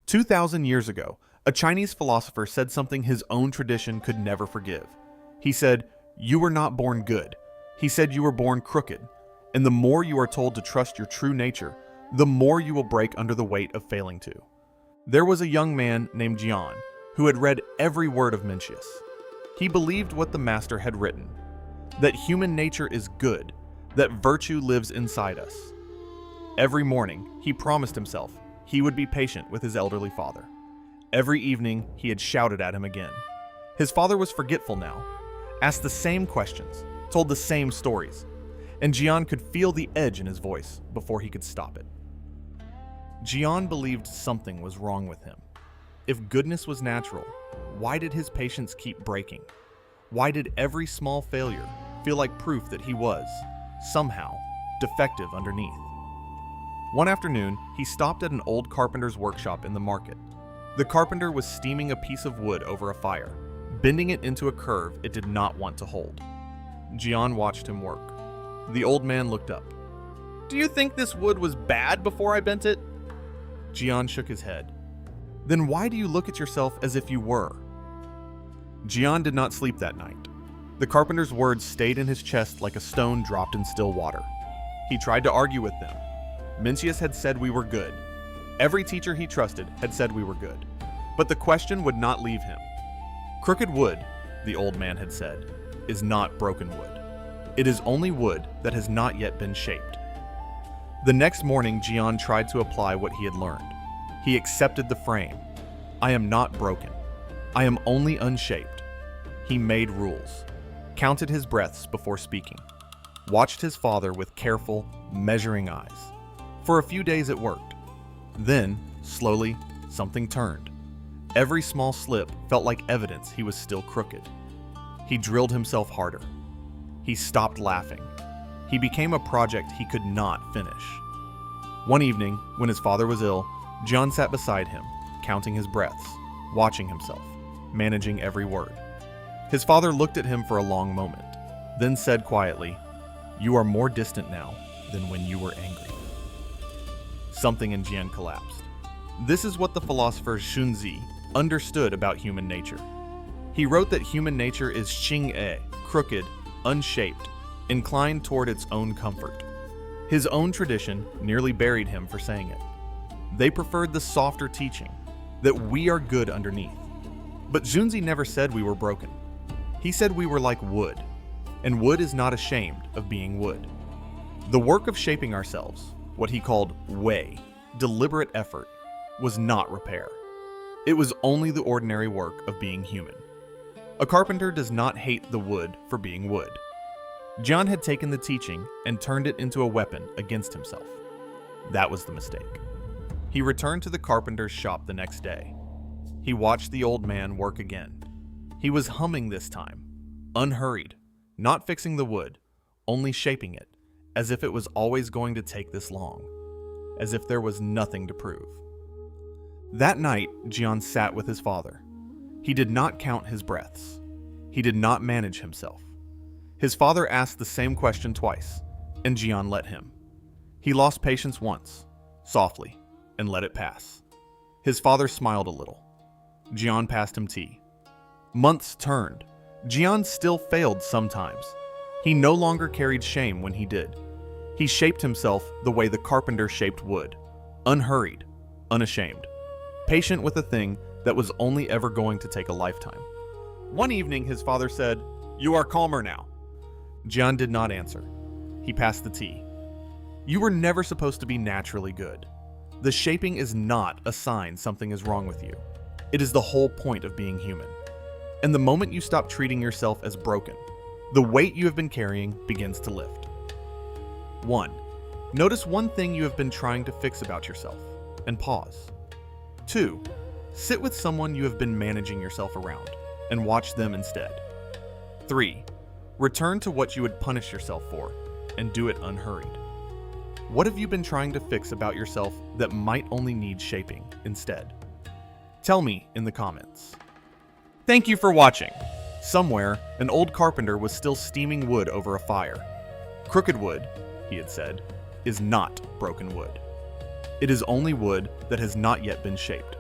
2,000 years ago, a Chinese philosopher said something his own tradition could never forgive. He said, "You were not born good." He said you were born crooked. And the more you are told to trust your true nature, the more you will break under the weight of failing to. There was a young man named Jian who had read every word of Mencius. He believed what the master had written, that human nature is good, that virtue lives inside us. Every morning, he promised himself he would be patient with his elderly father. Every evening, he had shouted at him again. His father was forgetful now, asked the same questions, told the same stories, and Jian could feel the edge in his voice before he could stop it. Jian believed something was wrong with him. If goodness was natural, why did his patience keep breaking? Why did every small failure feel like proof that he was, somehow, defective underneath? One afternoon, he stopped at an old carpenter's workshop in the market. The carpenter was steaming a piece of wood over a fire, bending it into a curve it did not want to hold. Jian watched him work. The old man looked up. "Do you think this wood was bad before I bent it?" Jian shook his head. "Then why do you look at yourself as if you were?" Jian did not sleep that night. The carpenter's words stayed in his chest like a stone dropped in still water. He tried to argue with them. Mencius had said we were good. Every teacher he trusted had said we were good. But the question would not leave him. Crooked wood, the old man had said, is not broken wood. It is only wood that has not yet been shaped. The next morning, Jian tried to apply what he had learned. He accepted the frame. I am not broken. I am only unshaped. He made rules, counted his breaths before speaking, watched his father with careful, measuring eyes. For a few days it worked. Then, slowly, something turned. Every small slip felt like evidence he was still crooked. He drilled himself harder. He stopped laughing. He became a project he could not finish. One evening, when his father was ill, John sat beside him, counting his breaths, watching himself, managing every word. His father looked at him for a long moment, then said quietly, "You are more distant now than when you were angry." Something in Jian collapsed. This is what the philosopher Xunzi understood about human nature. He wrote that human nature is Xìng, crooked, unshaped, inclined toward its own comfort. His own tradition nearly buried him for saying it. They preferred the softer teaching, that we are good underneath. But Xunzi never said we were broken. He said we were like wood, and wood is not ashamed of being wood. The work of shaping ourselves, what he called way, deliberate effort, was not repair. It was only the ordinary work of being human. A carpenter does not hate the wood for being wood. John had taken the teaching and turned it into a weapon against himself. That was the mistake. He returned to the carpenter's shop the next day. He watched the old man work again. He was humming this time, unhurried, not fixing the wood, only shaping it, as if it was always going to take this long, as if there was nothing to prove. That night, Jian sat with his father. He did not count his breaths. He did not manage himself. His father asked the same question twice, and Jian let him. He lost patience once, softly, and let it pass. His father smiled a little. Jian passed him tea. Months turned. Jian still failed sometimes. He no longer carried shame when he did. He shaped himself the way the carpenter shaped wood, unhurried, unashamed, patient with a thing that was only ever going to take a lifetime. One evening, his father said, "You are calmer now." Jian did not answer. He passed the tea. You were never supposed to be naturally good. The shaping is not a sign something is wrong with you. It is the whole point of being human. And the moment you stop treating yourself as broken, the weight you have been carrying begins to lift. 1. Notice one thing you have been trying to fix about yourself, and pause. 2. Sit with someone you have been managing yourself around, and watch them instead. 3. Return to what you would punish yourself for, and do it unhurried. What have you been trying to fix about yourself that might only need shaping instead? Tell me in the comments. Thank you for watching. Somewhere, an old carpenter was still steaming wood over a fire. Crooked wood, he had said, is not broken wood. It is only wood that has not yet been shaped.